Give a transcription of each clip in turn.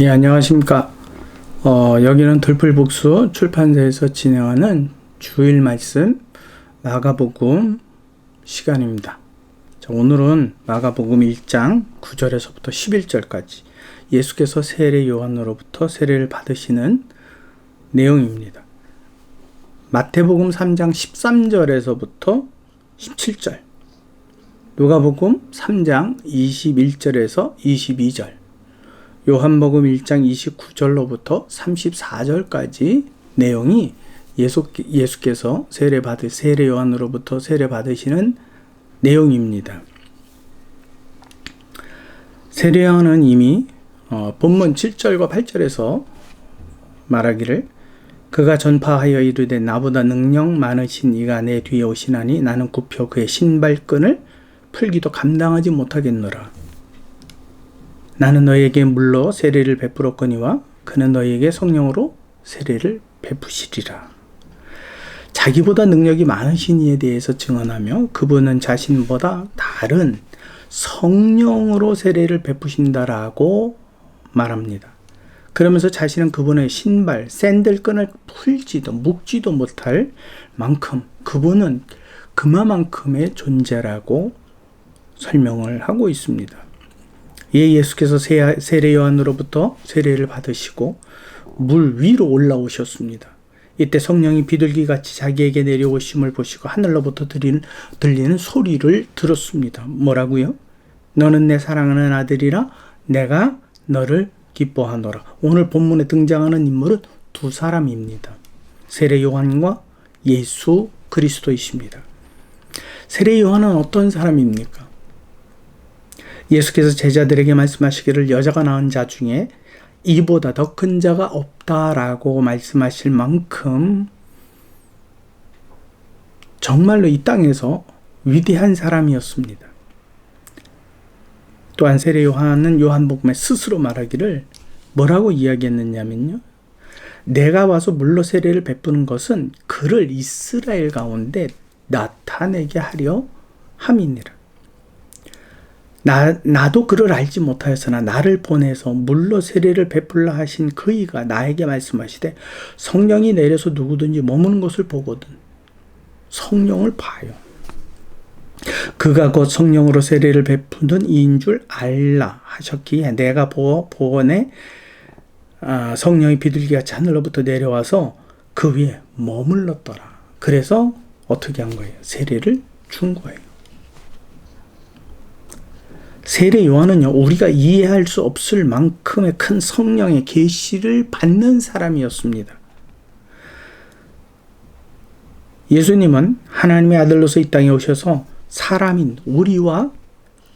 예, 안녕하십니까. 여기는 돌풀북수 출판사에서 진행하는 주일 말씀 마가복음 시간입니다. 자, 오늘은 마가복음 1장 9절에서부터 11절까지 예수께서 세례 요한으로부터 세례를 받으시는 내용입니다. 마태복음 3장 13절에서부터 17절, 누가복음 3장 21절에서 22절, 요한복음 1장 29절로부터 34절까지 내용이 예수께서 세례 요한으로부터 세례 받으시는 내용입니다. 세례 요한은 이미 본문 7절과 8절에서 말하기를 그가 전파하여 이르되 나보다 능력 많으신 이가 내 뒤에 오시나니 나는 굽혀 그의 신발끈을 풀기도 감당하지 못하겠노라. 나는 너희에게 물로 세례를 베풀었거니와 그는 너희에게 성령으로 세례를 베푸시리라. 자기보다 능력이 많으신 이에 대해서 증언하며 그분은 자신보다 다른 성령으로 세례를 베푸신다라고 말합니다. 그러면서 자신은 그분의 신발, 샌들끈을 풀지도 묶지도 못할 만큼 그분은 그만큼의 존재라고 설명을 하고 있습니다. 예수께서 세례 요한으로부터 세례를 받으시고 물 위로 올라오셨습니다. 이때 성령이 비둘기같이 자기에게 내려오심을 보시고 하늘로부터 들리는 소리를 들었습니다. 뭐라고요? 너는 내 사랑하는 아들이라 내가 너를 기뻐하노라. 오늘 본문에 등장하는 인물은 두 사람입니다. 세례 요한과 예수 그리스도이십니다. 세례 요한은 어떤 사람입니까? 예수께서 제자들에게 말씀하시기를 여자가 낳은 자 중에 이보다 더 큰 자가 없다라고 말씀하실 만큼 정말로 이 땅에서 위대한 사람이었습니다. 또한 세례 요한은 요한복음에 스스로 말하기를 뭐라고 이야기했느냐면요. 내가 와서 물로 세례를 베푸는 것은 그를 이스라엘 가운데 나타내게 하려 함이니라. 나도 그를 알지 못하였으나 나를 보내서 물로 세례를 베풀라 하신 그이가 나에게 말씀하시되 성령이 내려서 누구든지 머무는 것을 보거든 성령을 봐요. 그가 곧 성령으로 세례를 베푸는 이인 줄 알라 하셨기에 내가 보건에 성령이 비둘기같이 하늘로부터 내려와서 그 위에 머물렀더라. 그래서 어떻게 한 거예요? 세례를 준 거예요. 세례 요한은요, 우리가 이해할 수 없을 만큼의 큰 성령의 계시를 받는 사람이었습니다. 예수님은 하나님의 아들로서 이 땅에 오셔서 사람인 우리와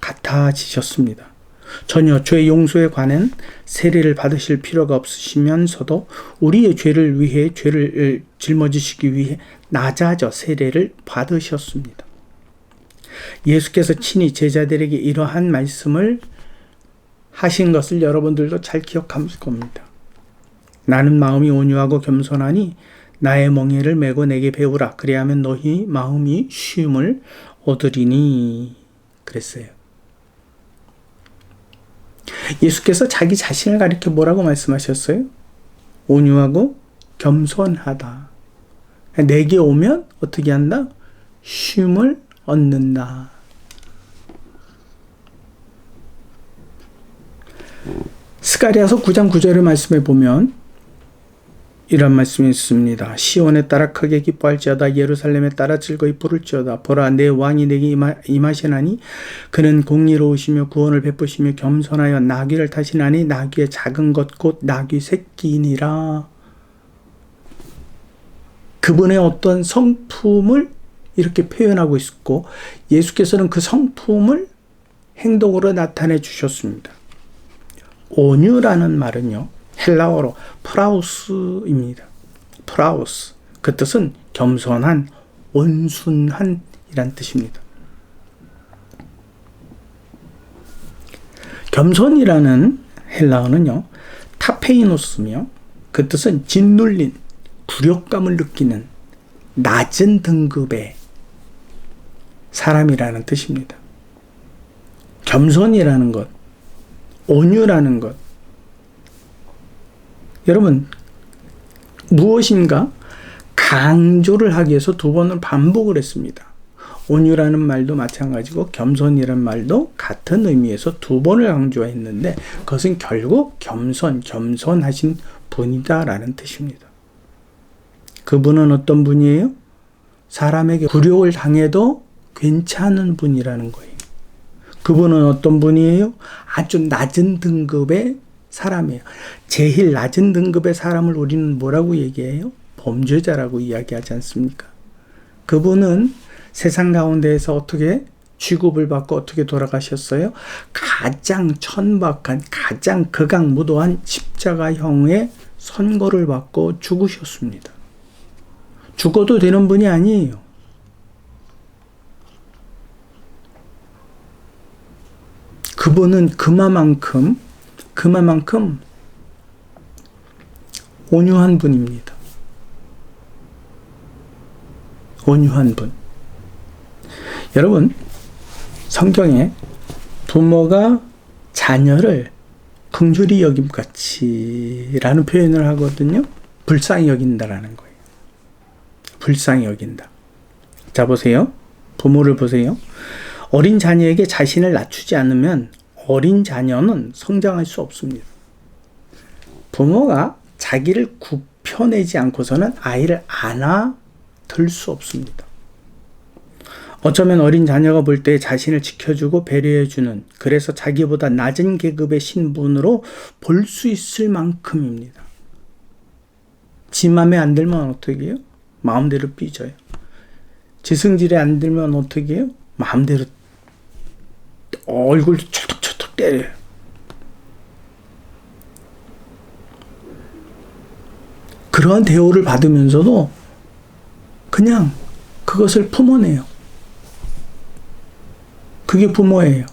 같아지셨습니다. 전혀 죄 용서에 관한 세례를 받으실 필요가 없으시면서도 우리의 죄를 위해 죄를 짊어지시기 위해 낮아져 세례를 받으셨습니다. 예수께서 친히 제자들에게 이러한 말씀을 하신 것을 여러분들도 잘 기억할 겁니다. 나는 마음이 온유하고 겸손하니 나의 멍에를 메고 내게 배우라. 그리하면 너희 마음이 쉼을 얻으리니 그랬어요. 예수께서 자기 자신을 가리켜 뭐라고 말씀하셨어요? 온유하고 겸손하다. 내게 오면 어떻게 한다? 쉼을 얻는다. 스가랴서 9장 9절의 말씀에 보면 이런 말씀이 있습니다. 시온에 따라 크게 기뻐할지어다 예루살렘에 따라 즐거이 부를지어다 보라 내 왕이 내게 임하시나니 그는 공의로우시며 구원을 베푸시며 겸손하여 나귀를 타시나니 나귀의 작은 것 곧 나귀 새끼니라. 그분의 어떤 성품을 이렇게 표현하고 있고 예수께서는 그 성품을 행동으로 나타내 주셨습니다. 온유라는 말은요. 헬라어로 프라우스입니다. 프라우스. 그 뜻은 겸손한, 온순한 이란 뜻입니다. 겸손이라는 헬라어는요. 타페이노스며 그 뜻은 짓눌린, 굴욕감을 느끼는 낮은 등급의 사람이라는 뜻입니다. 겸손이라는 것, 온유라는 것, 여러분, 무엇인가 강조를 하기 위해서 두 번을 반복을 했습니다. 온유라는 말도 마찬가지고 겸손이라는 말도 같은 의미에서 두 번을 강조했는데 그것은 결국 겸손하신 분이다라는 뜻입니다. 그분은 어떤 분이에요? 사람에게 굴욕을 당해도 괜찮은 분이라는 거예요. 그분은 어떤 분이에요? 아주 낮은 등급의 사람이에요. 제일 낮은 등급의 사람을 우리는 뭐라고 얘기해요? 범죄자라고 이야기하지 않습니까? 그분은 세상 가운데에서 어떻게 취급을 받고 어떻게 돌아가셨어요? 가장 천박한, 가장 극악무도한 십자가형의 선고를 받고 죽으셨습니다. 죽어도 되는 분이 아니에요. 그분은 그만큼 온유한 분입니다. 온유한 분. 여러분, 성경에 부모가 자녀를 긍휼히 여김같이라는 표현을 하거든요. 불쌍히 여긴다라는 거예요. 불쌍히 여긴다. 자, 보세요. 부모를 보세요. 어린 자녀에게 자신을 낮추지 않으면 어린 자녀는 성장할 수 없습니다. 부모가 자기를 굽혀내지 않고서는 아이를 안아들 수 없습니다. 어쩌면 어린 자녀가 볼 때 자신을 지켜주고 배려해주는, 그래서 자기보다 낮은 계급의 신분으로 볼 수 있을 만큼입니다. 지 맘에 안 들면 어떻게 해요? 마음대로 삐져요. 지 성질에 안 들면 어떻게 해요? 마음대로 얼굴도 초톡초톡 때려요. 그러한 대우를 받으면서도 그냥 그것을 품어내요. 그게 부모예요.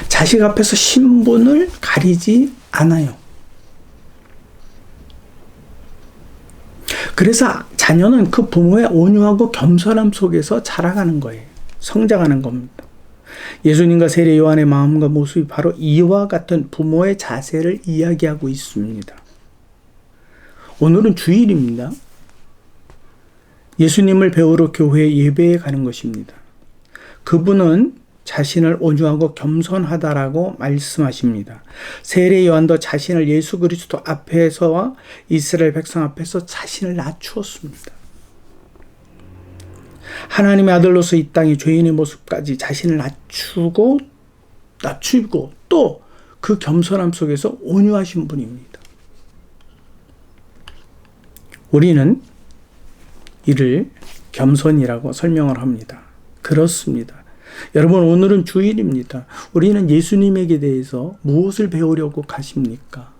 자식 앞에서 신분을 가리지 않아요. 그래서 자녀는 그 부모의 온유하고 겸손함 속에서 자라가는 거예요. 성장하는 겁니다. 예수님과 세례 요한의 마음과 모습이 바로 이와 같은 부모의 자세를 이야기하고 있습니다. 오늘은 주일입니다. 예수님을 배우러 교회 예배에 가는 것입니다. 그분은 자신을 온유하고 겸손하다라고 말씀하십니다. 세례 요한도 자신을 예수 그리스도 앞에서와 이스라엘 백성 앞에서 자신을 낮추었습니다. 하나님의 아들로서 이 땅의 죄인의 모습까지 자신을 낮추고 또 그 겸손함 속에서 온유하신 분입니다. 우리는 이를 겸손이라고 설명을 합니다. 그렇습니다. 여러분, 오늘은 주일입니다. 우리는 예수님에게 대해서 무엇을 배우려고 가십니까?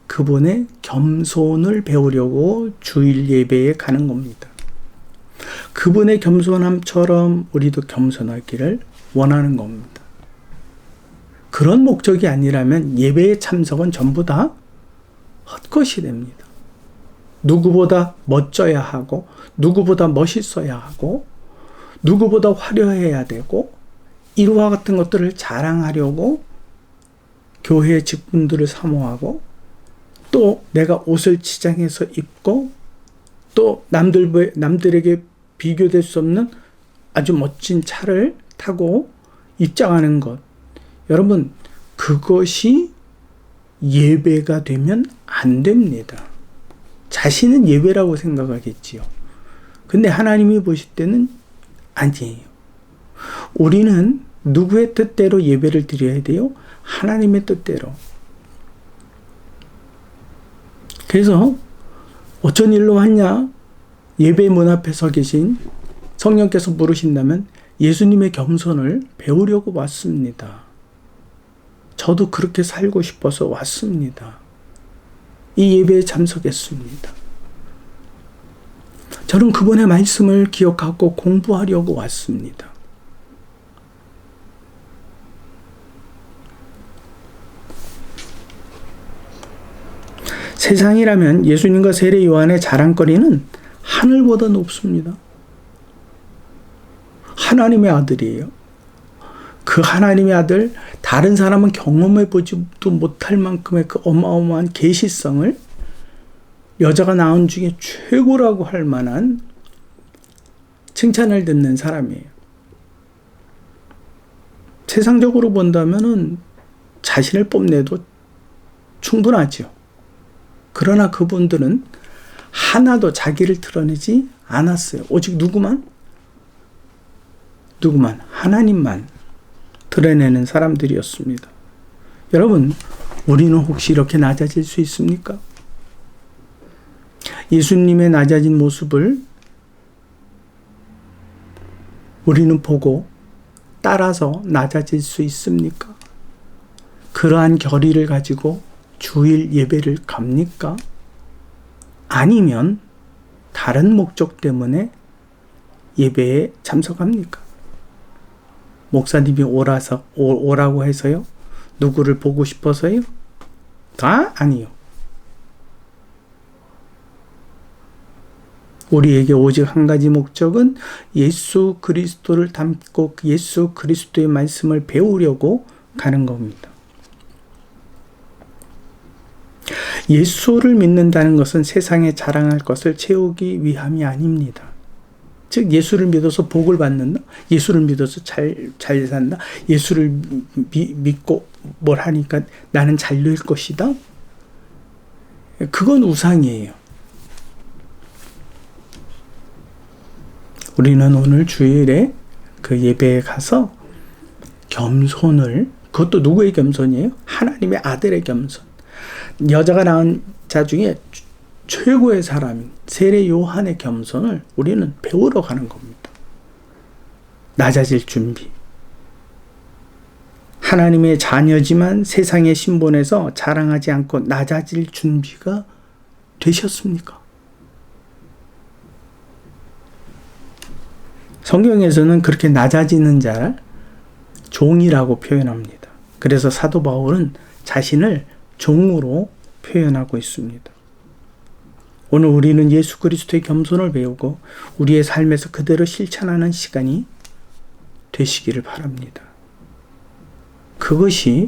그분의 겸손을 배우려고 주일 예배에 가는 겁니다. 그분의 겸손함처럼 우리도 겸손하기를 원하는 겁니다. 그런 목적이 아니라면 예배의 참석은 전부 다 헛것이 됩니다. 누구보다 멋져야 하고, 누구보다 멋있어야 하고, 누구보다 화려해야 되고, 이와 같은 것들을 자랑하려고 교회의 직분들을 사모하고, 또 내가 옷을 치장해서 입고, 또 남들에게 비교될 수 없는 아주 멋진 차를 타고 입장하는 것. 여러분, 그것이 예배가 되면 안 됩니다. 자신은 예배라고 생각하겠지요. 근데 하나님이 보실 때는 아니에요. 우리는 누구의 뜻대로 예배를 드려야 돼요? 하나님의 뜻대로. 그래서 어쩐 일로 왔냐? 예배 문 앞에 서 계신 성령께서 부르신다면 예수님의 겸손을 배우려고 왔습니다. 저도 그렇게 살고 싶어서 왔습니다. 이 예배에 참석했습니다. 저는 그분의 말씀을 기억하고 공부하려고 왔습니다. 세상이라면 예수님과 세례 요한의 자랑거리는 하늘보다 높습니다. 하나님의 아들이에요. 그 하나님의 아들, 다른 사람은 경험해 보지도 못할 만큼의 그 어마어마한 계시성을 여자가 낳은 중에 최고라고 할 만한 칭찬을 듣는 사람이에요. 세상적으로 본다면은 자신을 뽐내도 충분하죠. 그러나 그분들은 하나도 자기를 드러내지 않았어요. 오직 누구만? 하나님만 드러내는 사람들이었습니다. 여러분, 우리는 혹시 이렇게 낮아질 수 있습니까? 예수님의 낮아진 모습을 우리는 보고 따라서 낮아질 수 있습니까? 그러한 결의를 가지고 주일 예배를 갑니까? 아니면 다른 목적 때문에 예배에 참석합니까? 목사님이 오라고 해서요? 누구를 보고 싶어서요? 아니요. 우리에게 오직 한 가지 목적은 예수 그리스도를 닮고 예수 그리스도의 말씀을 배우려고 가는 겁니다. 예수를 믿는다는 것은 세상에 자랑할 것을 채우기 위함이 아닙니다. 즉 예수를 믿어서 복을 받는다. 예수를 믿어서 잘 산다. 예수를 믿고 뭘 하니까 나는 잘 될 것이다. 그건 우상이에요. 우리는 오늘 주일에 그 예배에 가서 겸손을, 그것도 누구의 겸손이에요? 하나님의 아들의 겸손. 여자가 낳은 자 중에 최고의 사람인 세례 요한의 겸손을 우리는 배우러 가는 겁니다. 낮아질 준비. 하나님의 자녀지만 세상의 신분에서 자랑하지 않고 낮아질 준비가 되셨습니까? 성경에서는 그렇게 낮아지는 자를 종이라고 표현합니다. 그래서 사도 바울은 자신을 종으로 표현하고 있습니다. 오늘 우리는 예수 그리스도의 겸손을 배우고 우리의 삶에서 그대로 실천하는 시간이 되시기를 바랍니다. 그것이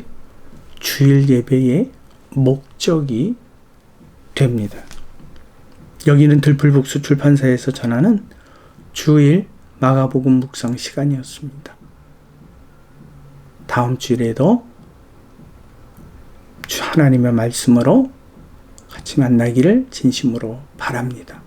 주일 예배의 목적이 됩니다. 여기는 들풀북수 출판사에서 전하는 주일 마가복음 묵상 시간이었습니다. 다음 주일에도 하나님의 말씀으로 같이 만나기를 진심으로 바랍니다.